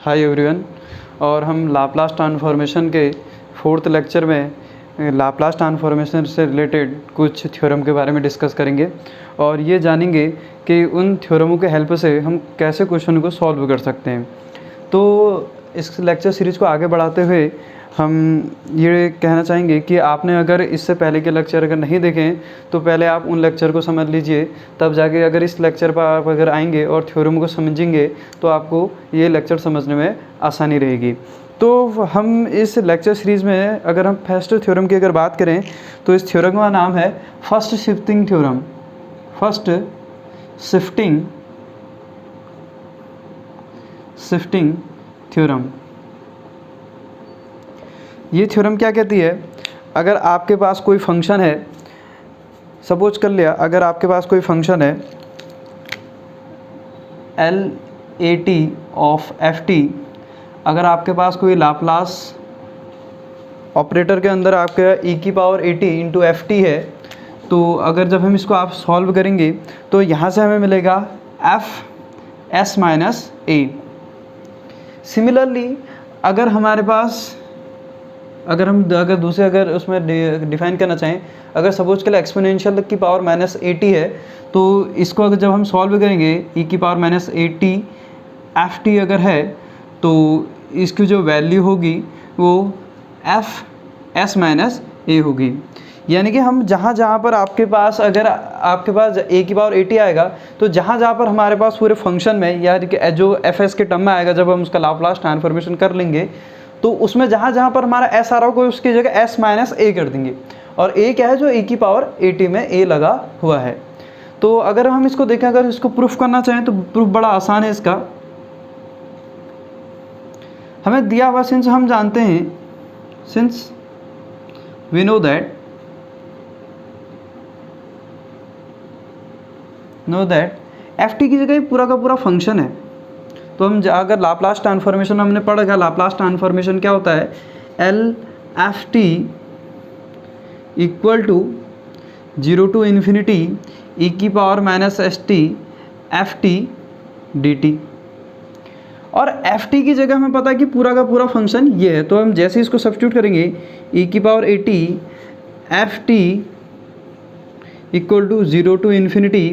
Hi everyone. और हम Laplace transformation के 4th लेक्चर में लाप्लास ट्रांसफॉर्मेशन से रिलेटेड कुछ थ्योरम के बारे में डिस्कस करेंगे और ये जानेंगे कि उन थ्योरमों के हेल्प से हम कैसे क्वेश्चन को सॉल्व कर सकते हैं। तो इस लेक्चर सीरीज़ को आगे बढ़ाते हुए हम ये कहना चाहेंगे कि आपने अगर इससे पहले के लेक्चर अगर नहीं देखें तो पहले आप उन लेक्चर को समझ लीजिए, तब जाके अगर इस लेक्चर पर आप अगर आएंगे और थ्योरम को समझेंगे तो आपको ये लेक्चर समझने में आसानी रहेगी। तो हम इस लेक्चर सीरीज़ में अगर हम फर्स्ट थ्योरम की अगर बात करें तो इस थ्योरम का नाम है first shifting theorem. First shifting theorem. ये थ्योरम क्या कहती है, अगर आपके पास कोई फंक्शन है, सपोज कर लिया अगर आपके पास कोई फंक्शन है LAT ऑफ FT, अगर आपके पास कोई लाप्लास ऑपरेटर के अंदर आपका e⁻AT इंटू FT है, तो अगर जब हम इसको आप सॉल्व करेंगे तो यहाँ से हमें मिलेगा FS माइनस A। सिमिलरली अगर हमारे पास अगर दूसरे अगर उसमें डिफाइन करना चाहें, अगर सपोज के लिए एक्सपोनेंशियल की पावर -AT है, तो इसको अगर जब हम सॉल्व करेंगे e⁻AT FT अगर है तो इसकी जो वैल्यू होगी वो FS माइनस A होगी। यानी कि हम जहाँ पर आपके पास अगर आपके पास e⁻AT आएगा तो जहाँ पर हमारे पास पूरे फंक्शन में यानी कि जो FS के टर्म में आएगा, जब हम उसका लाप्लास ट्रांसफॉर्मेशन कर लेंगे तो उसमें जहाँ पर हमारा S आ रहा हो उसकी जगह S माइनस A कर देंगे। और A क्या है, जो e⁻AT में A लगा हुआ है। तो अगर हम इसको देखें, अगर इसको प्रूफ करना चाहें तो प्रूफ बड़ा आसान है इसका। हमें दिया हुआ सिंस हम जानते हैं, since we know that FT की जगह पूरा का पूरा फंक्शन है, तो हम अगर लाप्लास ट्रांसफॉर्मेशन हमने पढ़ा, लाप्लास ट्रांसफॉर्मेशन क्या होता है, LFT equal to 0 to infinity e⁻ST FT dt। और FT की जगह हमें पता है कि पूरा का पूरा फंक्शन ये है, तो हम जैसे इसको सब्स्टिट्यूट करेंगे e⁻AT FT equal to 0 to infinity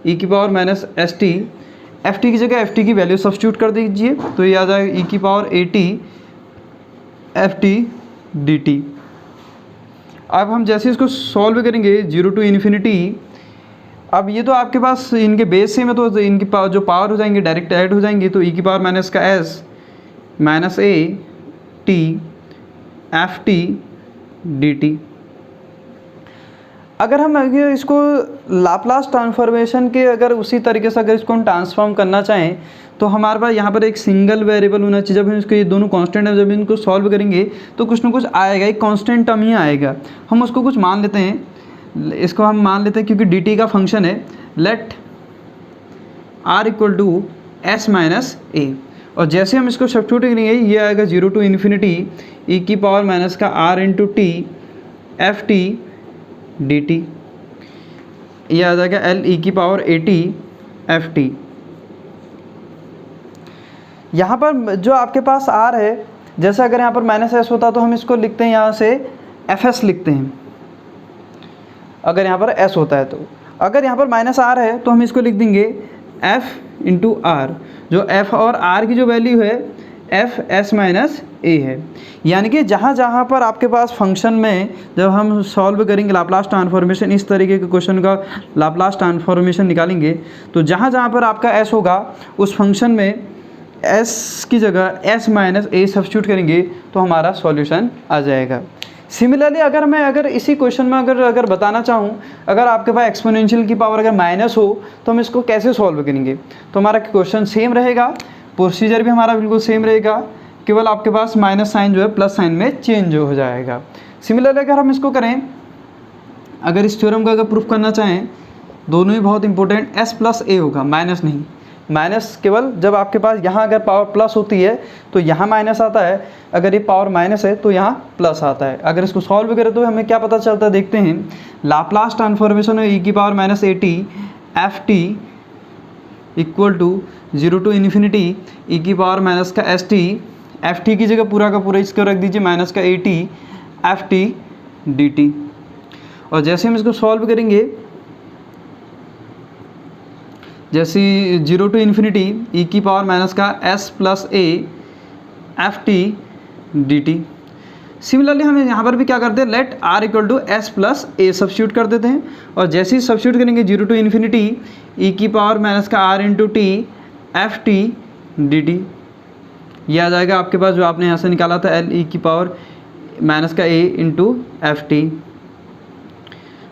e⁻ST FT की जगह FT की वैल्यू सब्स्टिट्यूट कर दीजिए, तो ये आ जाएगा e⁻AT FT dt। अब हम जैसे इसको सॉल्व करेंगे 0 टू इन्फिनिटी, अब ये तो आपके पास इनके बेस सेम है तो इनकी जो पावर हो जाएंगे डायरेक्ट ऐड हो जाएंगी, तो e⁻S minus AT FT dt। अगर हम अगर इसको लाप्लास ट्रांसफॉर्मेशन के अगर उसी तरीके से अगर इसको हम ट्रांसफॉर्म करना चाहें तो हमारे पास यहाँ पर एक सिंगल वेरिएबल होना चाहिए। जब हम इसको ये दोनों कांस्टेंट है, जब इनको सॉल्व करेंगे तो कुछ ना कुछ आएगा, एक कांस्टेंट टर्म ही आएगा। हम उसको कुछ मान लेते हैं, इसको हम मान लेते हैं क्योंकि dt का फंक्शन है, let r equal to S minus A। और जैसे हम इसको सब्स्टिट्यूट करेंगे ये आएगा 0 to infinity e⁻R into T FT dt। ये आ जाएगा LE⁻AT FT। यहाँ पर जो आपके पास R है, जैसे अगर यहाँ पर -S होता तो हम इसको लिखते हैं यहाँ से FS लिखते हैं, अगर यहाँ पर S होता है तो। अगर यहाँ पर -R है तो हम इसको लिख देंगे F इंटू R, जो F और R की जो वैल्यू है FS माइनस A है। यानी कि जहाँ पर आपके पास फंक्शन में जब हम सॉल्व करेंगे लाप्लास ट्रांसफॉर्मेशन, इस तरीके के क्वेश्चन का लाप्लास ट्रांसफॉर्मेशन निकालेंगे, तो जहाँ पर आपका S होगा उस फंक्शन में S की जगह S माइनस A सब्स्टिट्यूट करेंगे तो हमारा सॉल्यूशन आ जाएगा। सिमिलरली अगर इसी क्वेश्चन में अगर बताना चाहूँ, अगर आपके पास एक्सपोनेंशियल की पावर अगर माइनस हो तो हम इसको कैसे सॉल्व करेंगे, तो हमारा क्वेश्चन सेम रहेगा, प्रोसीजर भी हमारा बिल्कुल सेम रहेगा, केवल आपके पास माइनस साइन जो है प्लस साइन में चेंज हो जाएगा। सिमिलरली अगर हम इसको करें, अगर इस थ्योरम का अगर प्रूफ करना चाहें, दोनों ही बहुत इंपॉर्टेंट, S प्लस A होगा, माइनस नहीं। माइनस केवल जब आपके पास यहाँ अगर पावर प्लस होती है तो यहाँ माइनस आता है, अगर ये पावर माइनस है तो यहाँ प्लस आता है। अगर इसको सॉल्व करें तो हमें क्या पता चलता है, देखते हैं। लाप्लास ट्रांसफॉर्मेशन है e⁻AT FT equal to 0 to infinity ई की पावर माइनस का एस टी, एफ टी की जगह पूरा का पूरा इसको रख दीजिए माइनस का A T F T D T. और जैसे हम इसको सॉल्व करेंगे, जैसे 0 टू इन्फिनिटी ई की पावर माइनस का S plus A F T D T. Similarly हम यहाँ पर भी क्या करते हैं, let R equal to S plus A substitute कर देते हैं। और जैसे ही सब्स्टिट्यूट करेंगे 0 टू इन्फिनिटी ई की पावर माइनस का R into T F T D T, ये आ जाएगा आपके पास जो आपने यहाँ से निकाला था एल ई की पावर माइनस का ए इंटू एफ टी।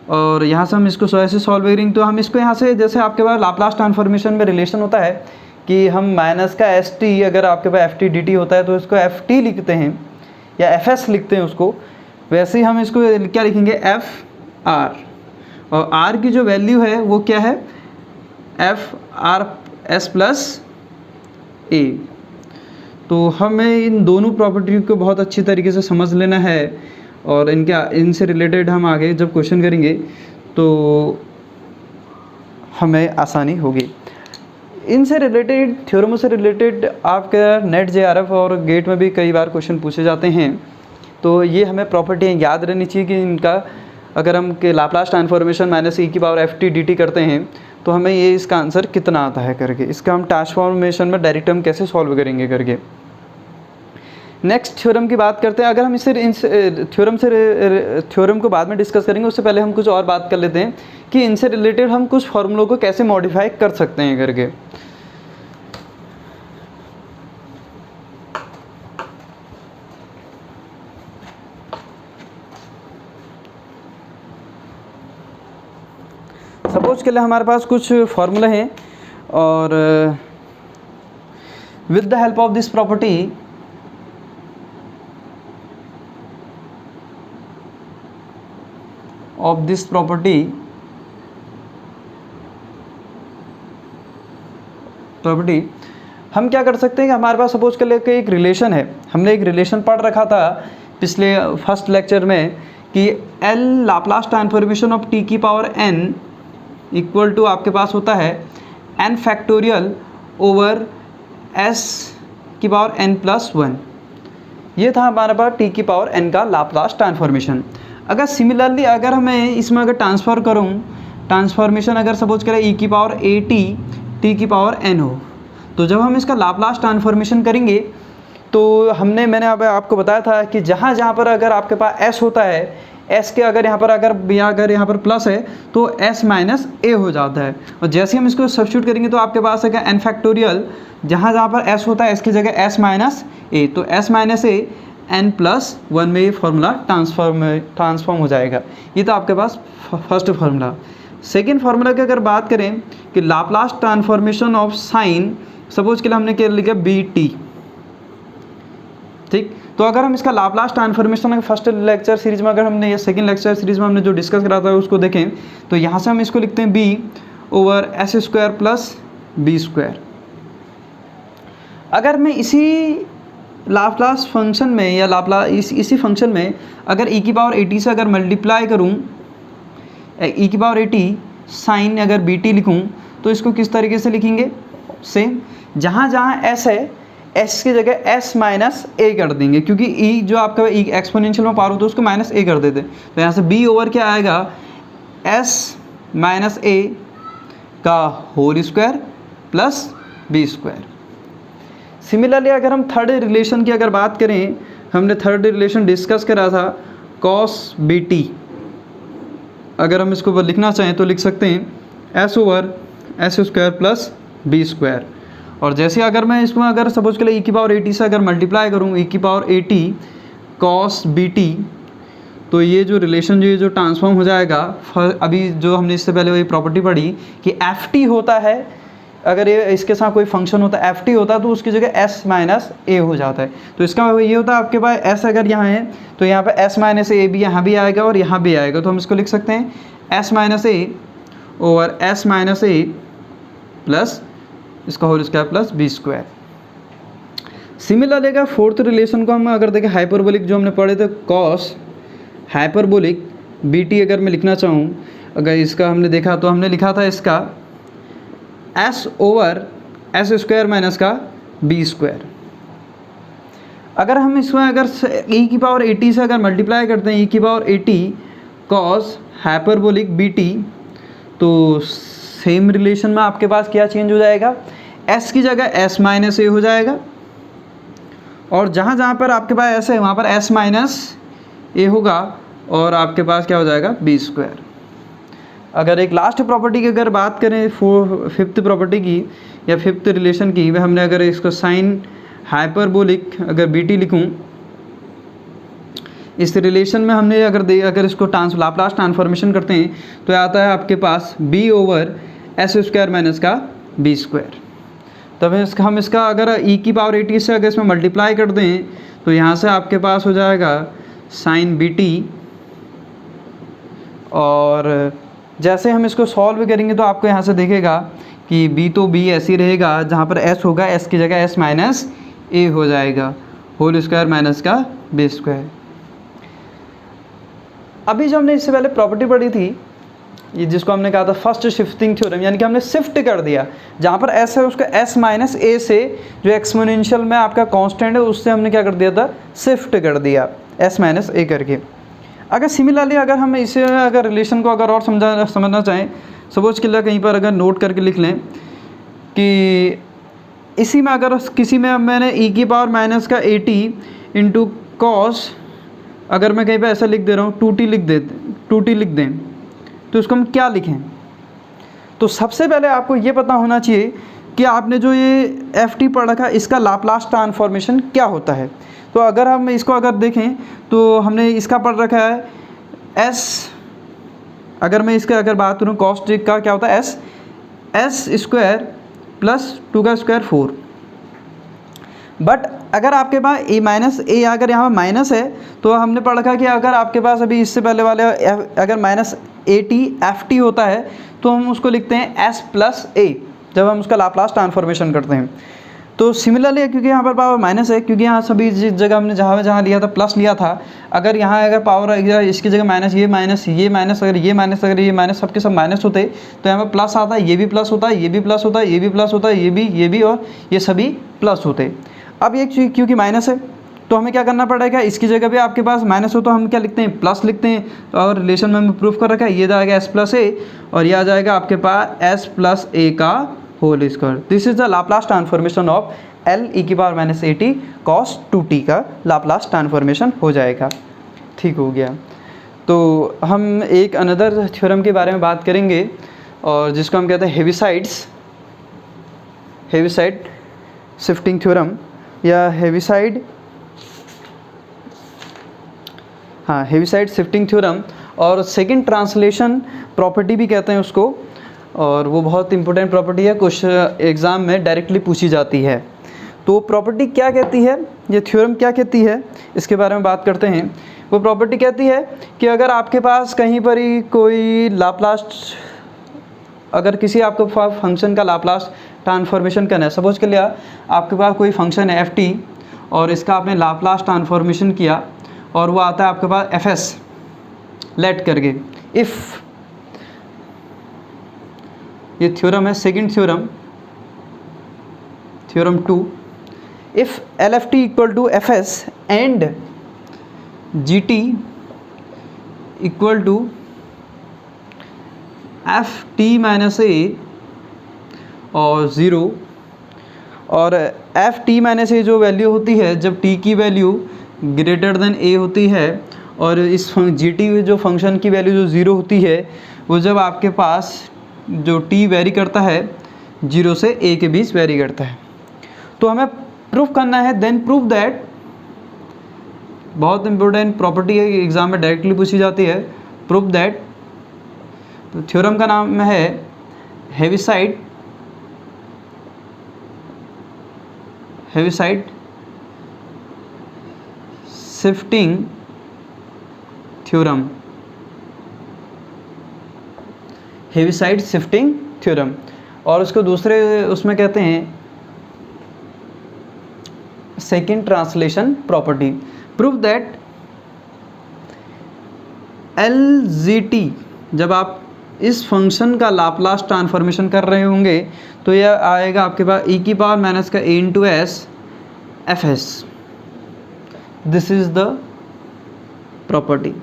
और यहाँ से हम इसको ऐसे सॉल्व करेंगे तो हम इसको यहाँ से, जैसे आपके पास लाप्लास ट्रांसफॉर्मेशन में रिलेशन होता है कि हम माइनस का एस टी अगर आपके पास एफ टी डी टी होता है तो इसको एफ टी लिखते हैं या एफ एस लिखते हैं उसको, वैसे ही हम इसको क्या लिखेंगे एफ आर। और आर की जो वैल्यू है वो क्या है, एफ आर एस प्लस ए। तो हमें इन दोनों प्रॉपर्टी को बहुत अच्छी तरीके से समझ लेना है और इनसे रिलेटेड हम आगे जब क्वेश्चन करेंगे तो हमें आसानी होगी। इनसे रिलेटेड थ्योरमों से रिलेटेड आपका नेट जेआरएफ और गेट में भी कई बार क्वेश्चन पूछे जाते हैं, तो ये हमें प्रॉपर्टियाँ याद रहनी चाहिए कि इनका अगर हम के लाप्लास ट्रांसफॉर्मेशन माइनस ई की power F T D T करते हैं तो हमें ये इसका आंसर कितना आता है करके, इसका हम ट्रांसफॉर्मेशन में डायरेक्ट हम कैसे सॉल्व करेंगे करके। नेक्स्ट थ्योरम की बात करते हैं। अगर हम थ्योरम को बाद में डिस्कस करेंगे, उससे पहले हम कुछ और बात कर लेते हैं कि इनसे रिलेटेड हम कुछ फॉर्मूलों को कैसे मॉडिफाई कर सकते हैं करके। सपोज के लिए हमारे पास कुछ फॉर्मूले हैं और with the help of this property हम क्या कर सकते हैं कि हमारे पास सपोज कर ले कि एक रिलेशन है, हमने एक रिलेशन पढ़ रखा था पिछले फर्स्ट लेक्चर में कि L Laplace transformation of T की पावर एन इक्वल टू आपके पास होता है एन फैक्टोरियल ओवर एस की पावर एन प्लस वन। ये था हमारे पास टी की पावर एन का लाप्लास ट्रांसफॉर्मेशन। अगर सिमिलरली अगर हमें इसमें अगर ट्रांसफ़र करूँ, ट्रांसफॉर्मेशन अगर सपोज करें ई की पावर ए टी की पावर एन हो, तो जब हम इसका लाप्लास ट्रांसफॉर्मेशन करेंगे तो मैंने अब आपको बताया था कि जहाँ जहाँ पर अगर आपके पास एस होता है, एस के अगर यहाँ पर प्लस है तो एस माइनस ए हो जाता है। और जैसे हम इसको सब्स्टिट्यूट करेंगे तो आपके पास है एन फैक्टोरियल, जहाँ जहाँ पर एस होता है एस की जगह एस माइनस ए, तो S minus A N plus one में ये फार्मूला ट्रांसफॉर्म हो जाएगा। ये तो आपके पास फर्स्ट फार्मूला। सेकेंड फार्मूला की अगर बात करें कि Laplace transformation of sine, suppose के लिए हमने क्या लिखा बी टी, ठीक। तो अगर हम इसका Laplace transformation first lecture series में, अगर हमने ये सेकंड लेक्चर सीरीज में हमने जो डिस्कस करा था उसको देखें तो यहाँ से हम इसको लिखते हैं B over S square plus B square. अगर मैं इसी लाप्लास फंक्शन में या इसी फंक्शन में अगर ई की पावर ए टी से अगर मल्टीप्लाई करूँ, ई की पावर ए टी साइन अगर बी टी लिखूँ तो इसको किस तरीके से लिखेंगे, सेम जहाँ जहाँ एस है एस की जगह एस माइनस ए कर देंगे, क्योंकि ई जो आपका ई एक्सपोनेंशियल में पावर होता है उसको माइनस ए कर देते। तो यहाँ से बी ओवर क्या आएगा, एस माइनस ए का whole square plus B square. Similarly अगर हम थर्ड रिलेशन की अगर बात करें, हमने थर्ड रिलेशन डिस्कस करा था कॉस बी टी। अगर हम इसको लिखना चाहें तो लिख सकते हैं S over S square plus B square. और जैसे अगर मैं इसमें अगर सपोज के लिए ई की पावर ए टी से अगर मल्टीप्लाई करूँ ई की power A T cos B T, तो ये जो रिलेशन जो ट्रांसफॉर्म हो जाएगा, अभी जो हमने इससे पहले वही प्रॉपर्टी पढ़ी कि एफ टी होता है, अगर ये इसके साथ कोई फंक्शन होता है एफ टी होता है तो उसकी जगह एस माइनस ए हो जाता है। तो इसका ये होता है आपके पास एस अगर यहाँ है तो यहाँ पे एस माइनस ए भी यहाँ भी आएगा और यहाँ भी आएगा, तो हम इसको लिख सकते हैं S minus A over S minus A plus इसका whole square plus B square. Similarly अगर फोर्थ रिलेशन को हम अगर देखें हाइपरबोलिक जो हमने पढ़े थे कॉस हाइपरबोलिक बी टी, अगर मैं लिखना चाहूँ, अगर इसका हमने देखा तो हमने लिखा था इसका S over S square minus का बी स्क्वायर। अगर हम इसमें अगर e की पावर 80 से अगर मल्टीप्लाई करते हैं e की power 80 cos hyperbolic B T, तो सेम रिलेशन में आपके पास क्या चेंज हो जाएगा, s की जगह s माइनस ए हो जाएगा, और जहाँ जहाँ पर आपके पास s है वहाँ पर s माइनस ए होगा, और आपके पास क्या हो जाएगा बी स्क्वायर। अगर एक लास्ट प्रॉपर्टी की अगर बात करें, फिफ्थ प्रॉपर्टी की या फिफ्थ रिलेशन की, वह हमने अगर इसको साइन हाइपरबोलिक अगर बी टी लिखूँ, इस रिलेशन में हमने अगर इसको लाप्लास ट्रांसफॉर्मेशन करते हैं तो आता है आपके पास b over S square minus का बी स्क्वायर। तब हम इसका अगर e की पावर 80 से अगर इसमें मल्टीप्लाई कर दें तो यहाँ से आपके पास हो जाएगा साइन बी टी, और जैसे हम इसको सॉल्व करेंगे तो आपको यहाँ से देखेगा कि b तो b ऐसे ही रहेगा, जहाँ पर s होगा s की जगह s माइनस ए हो जाएगा, होल स्क्वायर माइनस का बी स्क्वायर। अभी जो हमने इससे पहले प्रॉपर्टी पढ़ी थी, ये जिसको हमने कहा था फर्स्ट शिफ्टिंग थ्योरम, यानी कि हमने शिफ्ट कर दिया, जहाँ पर s है उसका s माइनस ए से जो एक्सपोनेंशियल में आपका कांस्टेंट है उससे हमने क्या कर दिया था, शिफ्ट कर दिया s माइनस ए करके। अगर सिमिलरली अगर हम इसे अगर रिलेशन को अगर और समझना चाहें, सपोज कि कहीं पर अगर नोट करके लिख लें कि इसी में अगर किसी में मैंने e की पावर माइनस का 80 इंटू कॉस, अगर मैं कहीं पे ऐसा लिख दे रहा हूँ 2t लिख दें, तो इसको हम क्या लिखें। तो सबसे पहले आपको ये पता होना चाहिए कि आपने जो ये ft पढ़ रखा है इसका लाप्लास ट्रांसफॉर्मेशन क्या होता है। तो अगर हम इसको अगर देखें तो हमने इसका पढ़ रखा है s, अगर मैं इसका अगर बात करूँ कॉस का क्या होता है s स्क्वायर प्लस 2 का स्क्वायर 4। बट अगर आपके पास ए माइनस ए अगर यहाँ पर माइनस है तो हमने पढ़ रखा कि अगर आपके पास अभी इससे पहले वाले अगर minus A T F T होता है तो हम उसको लिखते हैं एस प्लस ए जब हम उसका लाप्लास ट्रांसफॉर्मेशन करते हैं। तो सिमिलरली क्योंकि यहाँ पर पावर माइनस है, क्योंकि यहाँ सभी जिस जगह हमने जहाँ लिया था प्लस लिया था, अगर यहाँ अगर पावर इसकी जगह माइनस ये माइनस ये माइनस अगर ये माइनस अगर ये माइनस सबके सब माइनस होते तो यहाँ पर प्लस आता है, ये भी प्लस होता है, ये भी प्लस होता है, ये भी प्लस होता है, ये भी और ये सभी प्लस होते। अब ये क्योंकि माइनस है तो हमें क्या करना पड़ेगा, इसकी जगह पे आपके पास माइनस हो तो हम क्या लिखते हैं, प्लस लिखते हैं, और रिलेशन में हमने प्रूफ कर रखा है, ये जाएगा एस प्लस ए और ये आ जाएगा आपके पास एस प्लस ए का whole square. This is the Laplace transformation of L E की power minus A T cos 2t का लाप्लास ट्रांसफॉर्मेशन हो जाएगा। ठीक हो गया। तो हम एक अनदर थ्योरम के बारे में बात करेंगे और जिसको हम कहते हैं हेविसाइड शिफ्टिंग थ्योरम या हेविसाइड शिफ्टिंग थ्योरम, और सेकंड ट्रांसलेशन प्रॉपर्टी भी कहते हैं उसको, और वो बहुत इंपॉर्टेंट प्रॉपर्टी है, कुछ एग्ज़ाम में डायरेक्टली पूछी जाती है। तो प्रॉपर्टी क्या कहती है, ये थ्योरम क्या कहती है, इसके बारे में बात करते हैं। वो प्रॉपर्टी कहती है कि अगर आपके पास कहीं पर ही कोई लाप्लास, अगर किसी आपको फंक्शन का लाप्लास ट्रांसफॉर्मेशन करना है, सपोज के लिए आपके पास कोई फंक्शन है ft और इसका आपने लाप्लास ट्रांसफॉर्मेशन किया और वो आता है आपके पास fs लेट करके, इफ़ ये थ्योरम है second theorem 2, if LFT equal to FS and GT equal to FT minus A और 0, और FT माइनस ए जो वैल्यू होती है जब t की वैल्यू ग्रेटर देन a होती है, और इस GT जो फंक्शन की वैल्यू जो 0 होती है वो जब आपके पास जो t वेरी करता है 0 से a के बीच वेरी करता है। तो हमें प्रूफ करना है, देन प्रूफ दैट, बहुत इंपॉर्टेंट प्रॉपर्टी है, एग्जाम में डायरेक्टली पूछी जाती है, प्रूफ दैट। तो थ्योरम का नाम है Heaviside shifting theorem, Heaviside shifting theorem, और उसको दूसरे उसमें कहते हैं second translation property. Proof that LGT, जब आप इस फंक्शन का लाप्लास ट्रांसफॉर्मेशन कर रहे होंगे तो यह आएगा आपके पास e की पावर माइनस का a into S F S. This is the property.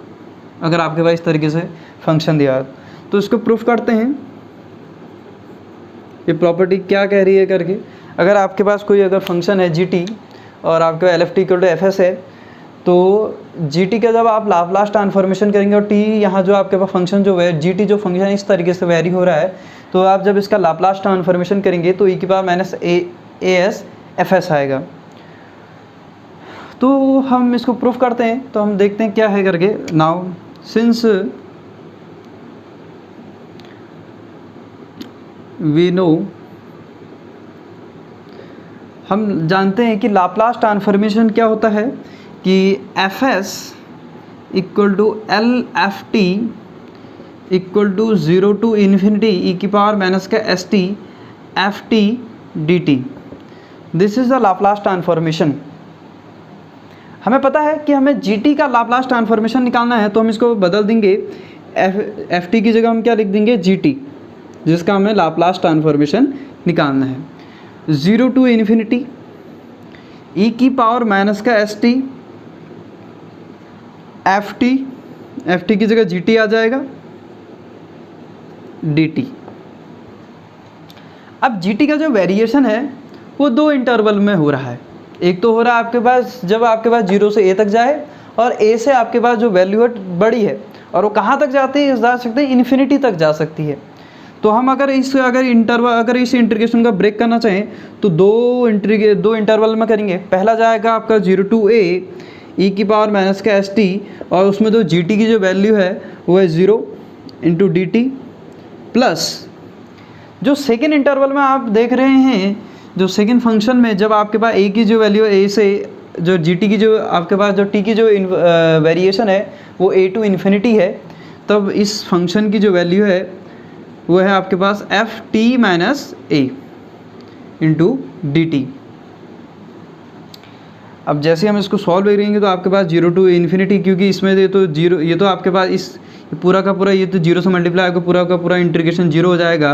अगर आपके पास इस तरीके से फंक्शन दिया है तो इसको प्रूफ करते हैं ये प्रॉपर्टी क्या कह रही है करके। अगर आपके पास कोई अगर फंक्शन है जी टी और आपके पास L F T equal to F S है तो जी टी का जब आप लाप्लास ट्रांसफॉर्मेशन करेंगे और टी यहाँ जो आपके पास फंक्शन जो है जी टी जो फंक्शन इस तरीके से वेरी हो रहा है तो आप जब इसका लाप्लास ट्रांसफॉर्मेशन करेंगे तो ई की power minus A S F S आएगा। तो हम इसको प्रूफ करते हैं तो हम देखते हैं क्या है करके। नाउ सिंस वी नो, हम जानते हैं कि लाप्लास ट्रांसफॉर्मेशन क्या होता है कि F S equal to L F T equal to 0 to infinity ई की पावर माइनस का S T F T D T. This is the Laplace transformation. हमें पता है कि हमें जी टी का लाप्लास ट्रांसफॉर्मेशन निकालना है तो हम इसको बदल देंगे, एफ टी की जगह हम क्या लिख देंगे जी टी, जिसका हमें लाप्लास ट्रांसफॉर्मेशन निकालना है। 0 टू इन्फिनिटी ई की पावर माइनस का एस टी एफ टी की जगह जी टी आ जाएगा डी टी। अब जी टी का जो वेरिएशन है वो दो इंटरवल में हो रहा है। एक तो हो रहा है आपके पास जब आपके पास 0 से a तक जाए और a से आपके पास जो वैल्यू है बड़ी है और वो कहाँ तक जाती है, जा सकते हैं इन्फिनिटी तक जा सकती है। तो हम अगर इस इंटीग्रेशन का ब्रेक करना चाहें तो दो इंटरवल में करेंगे। पहला जाएगा आपका 0 टू a ई की पावर माइनस का एस टी और उसमें तो जी टी की जो वैल्यू है वो है 0 इंटू डी टी प्लस जो सेकेंड इंटरवल में आप देख रहे हैं, जो सेकेंड फंक्शन में जब आपके पास a की जो वैल्यू है a से जो जी टी की जो आपके पास जो t की जो वेरिएशन है वो a टू इन्फिनिटी है, तब इस फंक्शन की जो वैल्यू है वो है आपके पास एफ टी माइनस ए इंटू डी टी। अब जैसे हम इसको सॉल्व करेंगे तो आपके पास 0 टू इन्फिनिटी, क्योंकि इसमें ये तो आपके पास इस पूरा का पूरा ये तो 0 से मल्टीप्लाई होकर पूरा का पूरा इंटीग्रेशन 0 हो जाएगा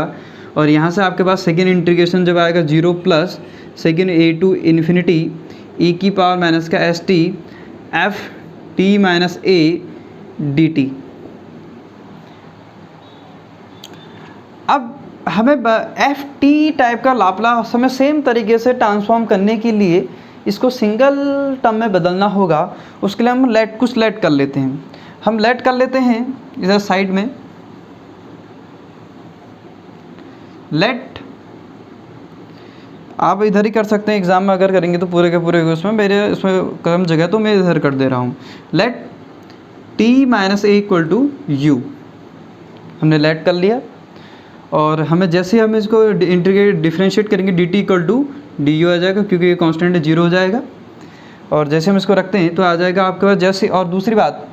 और यहाँ से आपके पास सेकेंड इंटीग्रेशन जब आएगा 0 plus second A to infinity ई की पावर माइनस का S T F T minus A D T. अब हमें एफ टी टाइप का लाप्लास हमें सेम तरीके से ट्रांसफॉर्म करने के लिए इसको सिंगल टर्म में बदलना होगा। उसके लिए हम कुछ लेट कर लेते हैं। हम लेट कर लेते हैं इधर साइड में लेट, आप इधर ही कर सकते हैं, एग्जाम में अगर करेंगे तो पूरे के पूरे उसमें मेरे उसमें कम जगह तो मैं इधर कर दे रहा हूँ। Let T minus A equal to U, हमने लेट कर लिया और हमें जैसे हम इसको इंटीग्रेट डिफरेंशिएट करेंगे D T equal to D U आ जाएगा, क्योंकि ये कांस्टेंट है 0 हो जाएगा। और जैसे हम इसको रखते हैं तो आ जाएगा आपके पास जैसे, और दूसरी बात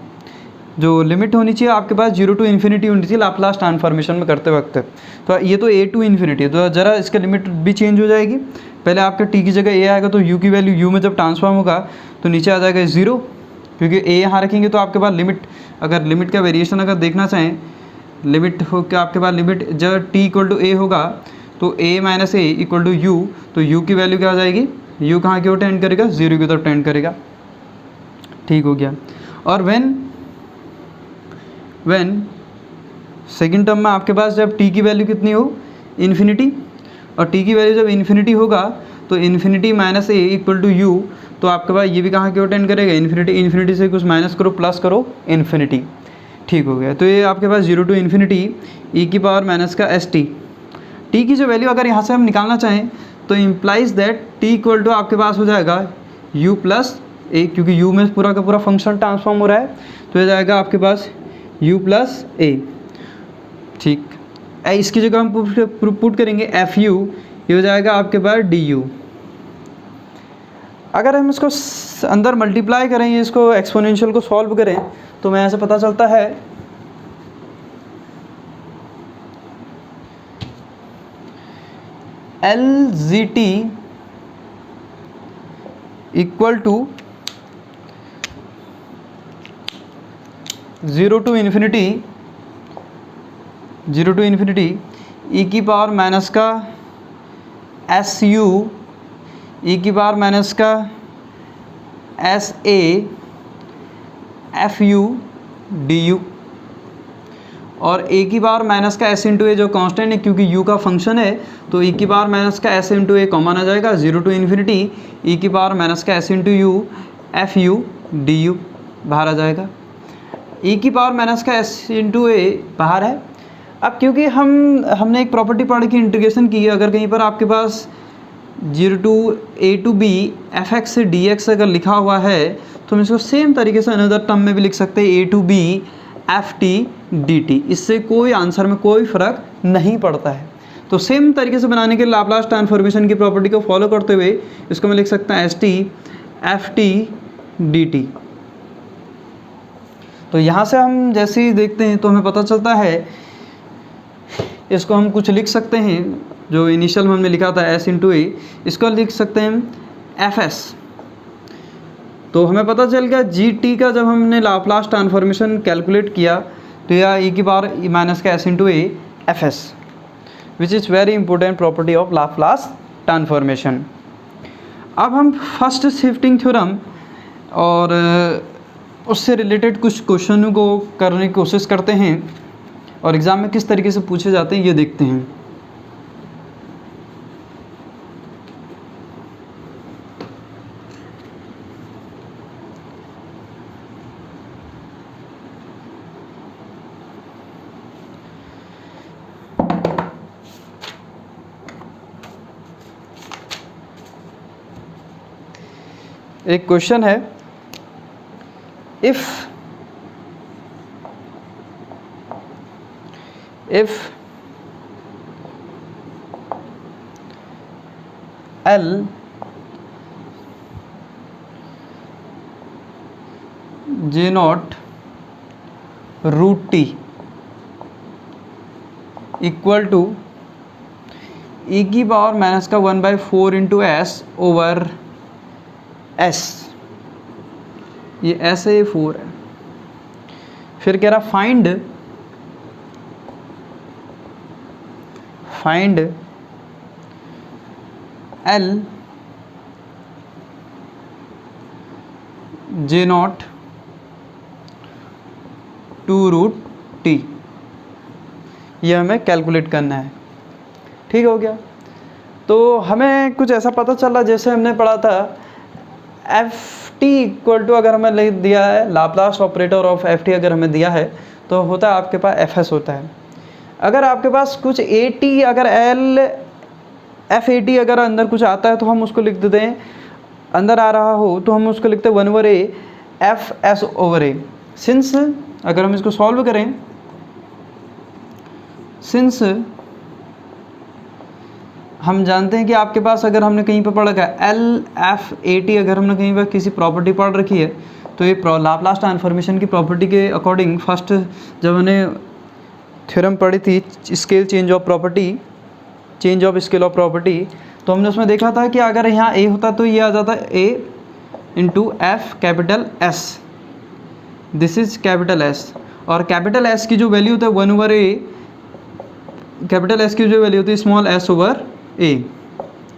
जो लिमिट होनी चाहिए आपके पास 0 टू इन्फिनिटी होनी चाहिए लाप्लास ट्रांसफॉर्मेशन में करते वक्त। तो ये तो a टू इन्फिनिटी, तो ज़रा इसका लिमिट भी चेंज हो जाएगी। पहले आपके t की जगह a आएगा तो u की वैल्यू u में जब ट्रांसफॉर्म होगा तो नीचे आ जाएगा 0, क्योंकि a यहाँ रखेंगे तो आपके पास लिमिट, अगर लिमिट का वेरिएशन अगर देखना चाहें, लिमिट हो क्या आपके पास लिमिट जब t इक्वल टू a होगा तो a minus A equal to U, तो u की वैल्यू क्या आ जाएगी, u कहाँ की ओर टेंड करेगा, 0 की तरफ टेंड करेगा। ठीक हो गया। और व्हेन सेकेंड टर्म में आपके पास जब t की वैल्यू कितनी हो, इन्फिनिटी, और t की वैल्यू जब इन्फिनिटी होगा तो infinity minus A equal to U, तो आपके पास ये भी कहाँ की ओर टेंड करेगा, इन्फिनिटी से कुछ माइनस करो प्लस करो इन्फिनिटी। ठीक हो गया। तो ये आपके पास 0 टू इन्फिनिटी ई की पावर माइनस का एस टी, टी की जो वैल्यू अगर यहाँ से हम निकालना चाहें तो implies that T equal to आपके पास हो जाएगा u प्लस ए, क्योंकि u में पूरा का पूरा फंक्शन ट्रांसफॉर्म हो रहा है तो ये जाएगा आपके पास u प्लस ए। ठीक, इसकी जगह हम पुट करेंगे एफ यू, ये हो जाएगा आपके पास डी यू। अगर हम इसको अंदर मल्टीप्लाई करें, इसको एक्सपोनेंशियल को सॉल्व करें तो मैं ऐसे पता चलता है L G T equal to 0 to infinity 0 to infinity ई की पावर माइनस का एस यू ई की पावर माइनस का S A F U D U, और ए की पावर माइनस का एस इंटू ए जो कांस्टेंट है क्योंकि यू का फंक्शन है तो ई की पावर माइनस का एस इंटू ए कॉमन आ जाएगा। 0 टू इन्फिनिटी ई की पावर माइनस का S into U F U D you बाहर आ जाएगा। ई की पावर माइनस का एस इंटू ए बाहर है। अब क्योंकि हमने एक प्रॉपर्टी पढ़ के इंटीग्रेशन की है, अगर कहीं पर आपके पास 0 to A to B F X से डी एक्स अगर लिखा हुआ है तो हम इसको सेम तरीके से अनदर टर्म में भी लिख सकते हैं A to B F T D T. इससे कोई आंसर में कोई फ़र्क नहीं पड़ता है। तो सेम तरीके से बनाने के लिए लाप्लास ट्रांसफॉर्मेशन की प्रॉपर्टी को फॉलो करते हुए इसको मैं लिख सकता हूँ S T F T D T. तो यहाँ से हम जैसे ही देखते हैं तो हमें पता चलता है, इसको हम कुछ लिख सकते हैं जो इनिशियल में हमने लिखा था एस इंटू ए, इसको लिख सकते हैं एफ एस। तो हमें पता चल गया जी टी का जब हमने लाप्लास ट्रांसफॉर्मेशन कैलकुलेट किया तो यह ई की पावर माइनस का S into A F S, which is very important property of Laplace transformation. अब हम फर्स्ट शिफ्टिंग थ्योरम और उससे रिलेटेड कुछ क्वेश्चनों को करने की कोशिश करते हैं और एग्ज़ाम में किस तरीके से पूछे जाते हैं ये देखते हैं। एक क्वेश्चन है, if L J naught root T equal to E की पावर माइनस का 1/4 इंटू एस ओवर एस, ये एस है ये 4 है। फिर कह रहा find L J naught two root T, ये हमें कैलकुलेट करना है। ठीक हो गया। तो हमें कुछ ऐसा पता चला जैसे हमने पढ़ा था एफ टी इक्वल टू, अगर हमें लिख दिया है Laplace operator of F T अगर हमें दिया है तो होता है आपके पास एफ एस होता है। अगर आपके पास कुछ ए टी अगर एल एफ ए टी अगर अंदर कुछ आता है तो हम उसको लिख देते हैं, अंदर आ रहा हो तो हम उसको लिखते हैं 1 over A F S over A. Since अगर हम इसको सॉल्व करें, सिंस हम जानते हैं कि आपके पास अगर हमने कहीं पर पढ़ा है एल एफ ए टी, अगर हमने कहीं पर किसी प्रॉपर्टी पढ़ रखी है तो ये लाप्लास ट्रांसफॉर्मेशन की प्रॉपर्टी के अकॉर्डिंग फर्स्ट जब हमने थ्योरम पढ़ी थी scale change of property, change of scale of property, तो हमने उसमें देखा था कि अगर यहाँ ए होता तो ये आ जाता A into F capital S, this is capital S, और कैपिटल एस की जो वैल्यू होता है 1 ओवर ए, कैपिटल एस की जो वैल्यू होती है स्मॉल एस ओवर ए,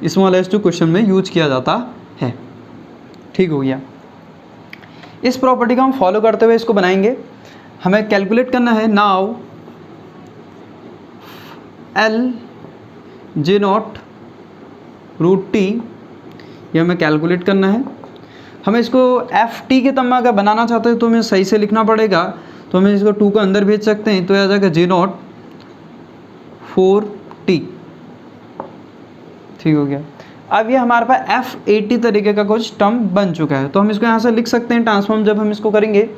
स्मॉल एस जो क्वेश्चन में यूज किया जाता है। ठीक हो गया। इस प्रॉपर्टी को हम फॉलो करते हुए इसको बनाएंगे। हमें कैलकुलेट करना है now L J not root T, ये हमें कैलकुलेट करना है। हमें इसको एफ टी के तम अगर बनाना चाहते हैं तो हमें सही से लिखना पड़ेगा, तो हमें इसको 2 को अंदर भेज सकते हैं तो यह आ जाएगा जे नॉट 4 टी। ठीक हो गया। अब ये हमारे पास एफ ए टी तरीके का कुछ टर्म बन चुका है, तो हम इसको यहाँ से लिख सकते हैं ट्रांसफॉर्म। जब हम इसको करेंगे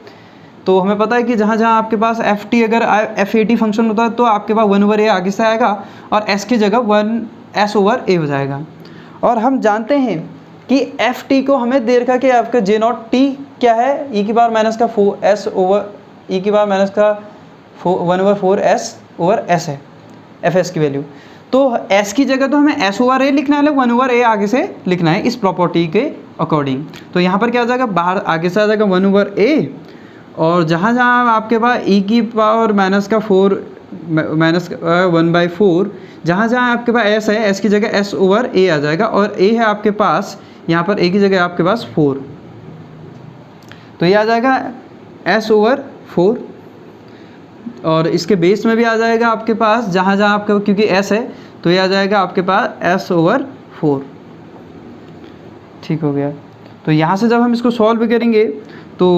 तो हमें पता है कि जहाँ जहाँ आपके पास एफ टी अगर एफ ए टी फंक्शन होता है तो आपके पास 1 ओवर ए आगे से आएगा और एस की जगह 1 एस ओवर ए हो जाएगा। और हम जानते हैं कि एफ टी को हमें दे रखा कि आपका जे नॉट टी क्या है, ई की पावर माइनस का 4 एस ओवर ई की पावर माइनस का 1 ओवर 4 एस ओवर एस है एफ एस की वैल्यू। तो एस की जगह तो हमें एस ओवर ए लिखना है, 1 ओवर ए आगे से लिखना है इस प्रॉपर्टी के अकॉर्डिंग। तो यहाँ पर क्या आ जाएगा, बाहर आगे से आ जाएगा 1 ओवर ए, और जहाँ जहाँ आपके पास ई की पावर माइनस का 4 माइनस 1/4, जहाँ जहाँ आपके पास एस है, एस की जगह एस ओवर ए आ जाएगा, और ए है आपके पास यहाँ पर, ए की जगह आपके पास 4, तो ये आ जाएगा एस ओवर 4। और इसके बेस में भी आ जाएगा आपके पास, जहाँ जहाँ आपका क्योंकि एस है तो ये आ जाएगा आपके पास एस ओवर 4। ठीक हो गया। तो यहाँ से जब हम इसको सॉल्व करेंगे तो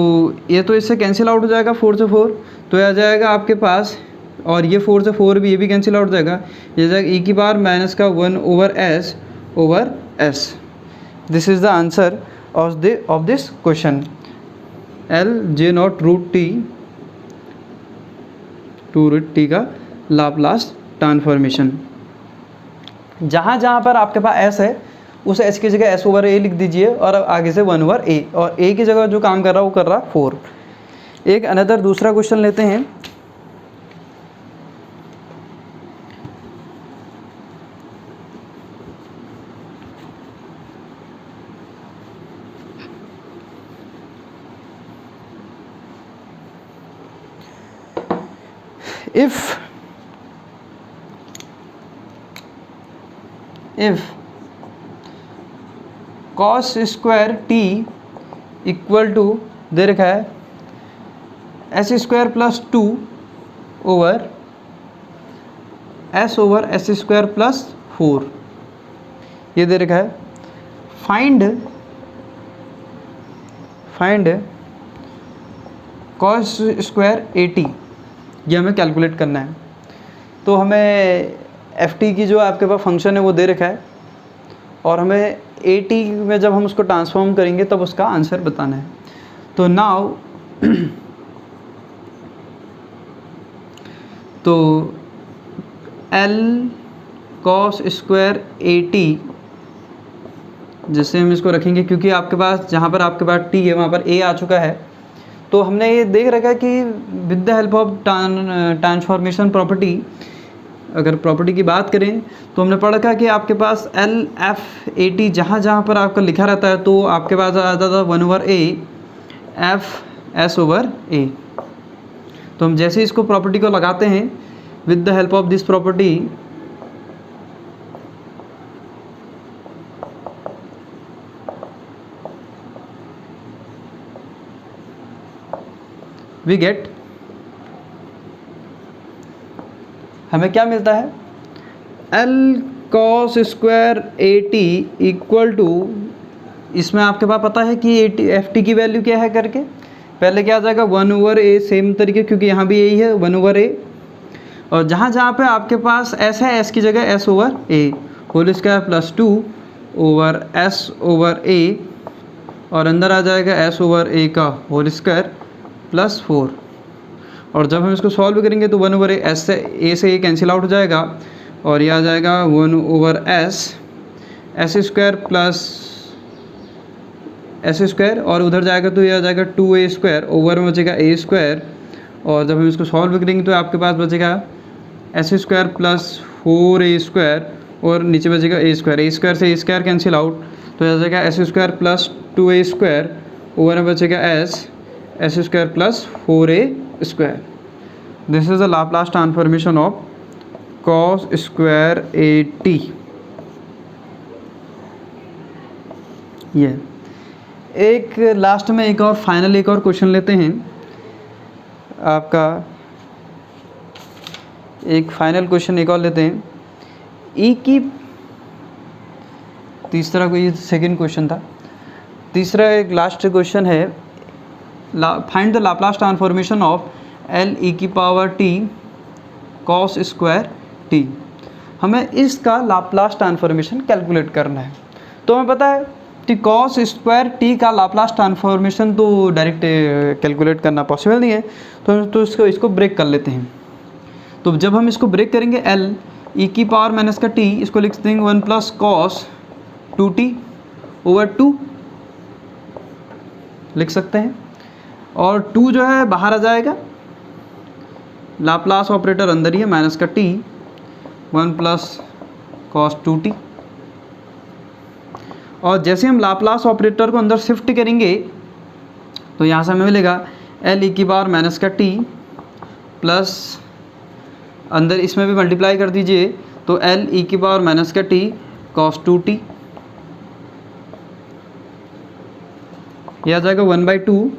ये तो इससे कैंसिल आउट हो जाएगा, 4 से 4, तो ये आ जाएगा आपके पास, और ये 4 से 4 भी, ये भी कैंसिल आउट हो जाएगा, ये जाएगा ई की पावर माइनस का 1 over S. This is the answer of this question. L J not root T, two root T का लाप्लास ट्रांसफॉर्मेशन। जहाँ जहाँ पर आपके पास एस है उस एस की जगह एस ओवर ए लिख दीजिए, और आगे से 1 ओवर ए, और ए की जगह जो काम कर रहा है वो कर रहा है 4। एक अनदर दूसरा क्वेश्चन लेते हैं। if cos square T equal to दे रखा है S square plus 2 over S square plus 4, ये दे रखा है। Find cos square A T, ये हमें कैलकुलेट करना है। तो हमें एफ टी की जो आपके पास फंक्शन है वो दे रखा है, और हमें ए टी में जब हम उसको ट्रांसफॉर्म करेंगे तब उसका आंसर बताना है। तो नाउ तो L cos square A T, जैसे हम इसको रखेंगे, क्योंकि आपके पास जहाँ पर आपके पास टी है वहाँ पर ए आ चुका है, तो हमने ये देख रखा है कि with the help of transformation property, अगर प्रॉपर्टी की बात करें तो हमने पढ़ा था कि आपके पास एल एफ ए टी जहाँ जहाँ पर आपका लिखा रहता है तो आपके पास आ जाता है 1 over A F S over A. तो हम जैसे इसको प्रॉपर्टी को लगाते हैं, with the help of this property we get, हमें क्या मिलता है, L cos square A T equal to, इसमें आपके पास पता है कि एफ टी की वैल्यू क्या है करके, पहले क्या आ जाएगा 1 ओवर ए, सेम तरीके क्योंकि यहाँ भी यही है 1 ओवर ए, और जहाँ जहाँ पे आपके पास एस है एस की जगह S over A whole square plus 2 over S over A, और अंदर आ जाएगा एस ओवर ए का होल स्क्वायर प्लस 4। और जब हम इसको सॉल्व करेंगे तो 1 ओवर ए से ए कैंसिल आउट हो जाएगा, और ये आ जाएगा 1 over S square plus S square, और उधर जाएगा तो ये आ जाएगा 2a स्क्वायर, ओवर में बचेगा a स्क्वायर, और जब हम इसको सॉल्व करेंगे तो आपके पास बचेगा S square plus 4a square, और नीचे बचेगा a स्क्वायर से a स्क्वायर कैंसिल आउट, तो ये आ जाएगा S square plus 2a square, over में बचेगा S square plus 4a square. This is the Laplace transformation of cos square A T. ये एक लास्ट में एक और फाइनल एक और क्वेश्चन लेते हैं। आपका एक फाइनल क्वेश्चन एक और लेते हैं। ई की तीसरा कोई सेकंड क्वेश्चन था, तीसरा एक लास्ट क्वेश्चन है, find the Laplace transformation of L E की power T cos square T. हमें इसका लाप्लास ट्रांसफॉर्मेशन कैलकुलेट करना है। तो हमें पता है कि कॉस स्क्वायर टी का लाप्लास ट्रांसफॉर्मेशन तो डायरेक्ट कैलकुलेट करना पॉसिबल नहीं है, तो इसको ब्रेक कर लेते हैं। तो जब हम इसको ब्रेक करेंगे, एल ई की पावर माइनस का टी, इसको लिख देंगे 1 प्लस कॉस 2t ओवर 2 लिख सकते हैं, और 2 जो है बाहर आ जाएगा, लाप्लास ऑपरेटर अंदर ही है, माइनस का टी 1 प्लस कॉस 2t। और जैसे हम लाप्लास ऑपरेटर को अंदर शिफ्ट करेंगे तो यहाँ से हमें मिलेगा एल ई की पावर माइनस का टी प्लस अंदर इसमें भी मल्टीप्लाई कर दीजिए तो एल ई की पावर माइनस का टी कॉस 2t, यह आ जाएगा 1/2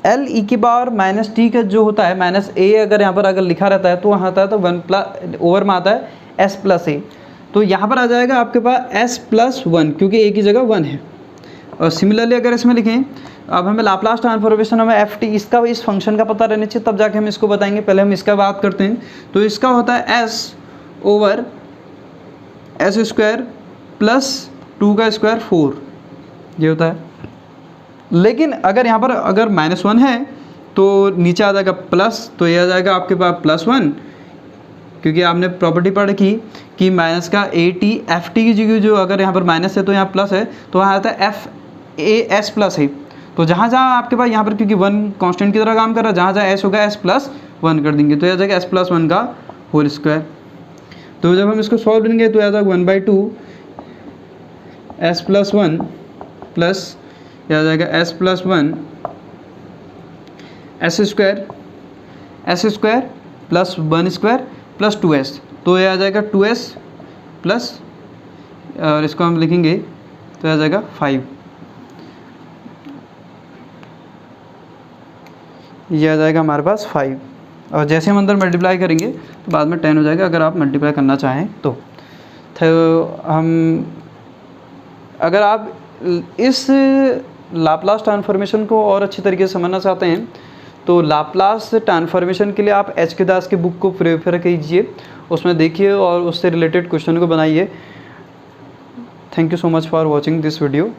एल ई की पावर माइनस टी का जो होता है माइनस ए, अगर यहाँ पर अगर लिखा रहता है तो वहाँ आता है तो 1 ओवर में आता है एस प्लस ए, तो यहाँ पर आ जाएगा आपके पास एस प्लस 1 क्योंकि ए की जगह 1 है। और सिमिलरली अगर इसमें लिखें, अब हमें लाप्लास ट्रांसफॉर्मेशन हमें एफ टी इसका इस फंक्शन का पता रहना चाहिए, तब जाके हम इसको बताएंगे। पहले हम इसका बात करते हैं, तो इसका होता है S over S square plus 2 का स्क्वायर 4, ये होता है। लेकिन अगर यहाँ पर अगर -1 है तो नीचे आ जाएगा प्लस, तो ये आ जाएगा आपके पास +1, क्योंकि आपने प्रॉपर्टी पढ़ की कि माइनस का ए टी एफ टी की जगह जो अगर यहाँ पर माइनस है तो यहाँ प्लस है, तो वहाँ आता है एफ ए एस प्लस है। तो जहाँ जहाँ आपके पास यहाँ पर क्योंकि 1 कांस्टेंट की तरह काम कर रहा है, जहाँ जहाँ एस होगा एस प्लस 1 कर देंगे, तो यह आ जाएगा एस प्लस 1 का होल स्क्वायर। तो जब हम इसको सॉल्व करेंगे तो यह आ जाएगा 1/2 एस प्लस 1 प्लस यह आ जाएगा S plus 1 S square plus 1 square plus 2s, तो यह आ जाएगा 2s प्लस, और इसको हम लिखेंगे तो आ जाएगा 5, यह आ जाएगा हमारे पास 5। और जैसे हम अंदर मल्टीप्लाई करेंगे तो बाद में 10 हो जाएगा अगर आप मल्टीप्लाई करना चाहें तो हम अगर आप इस लाप्लास ट्रांसफॉर्मेशन को और अच्छी तरीके से समझना चाहते हैं तो लाप्लास ट्रांसफॉर्मेशन के लिए आप एच के दास की बुक को प्रेफर कीजिए, उसमें देखिए और उससे रिलेटेड क्वेश्चन को बनाइए। Thank you so much for watching this video.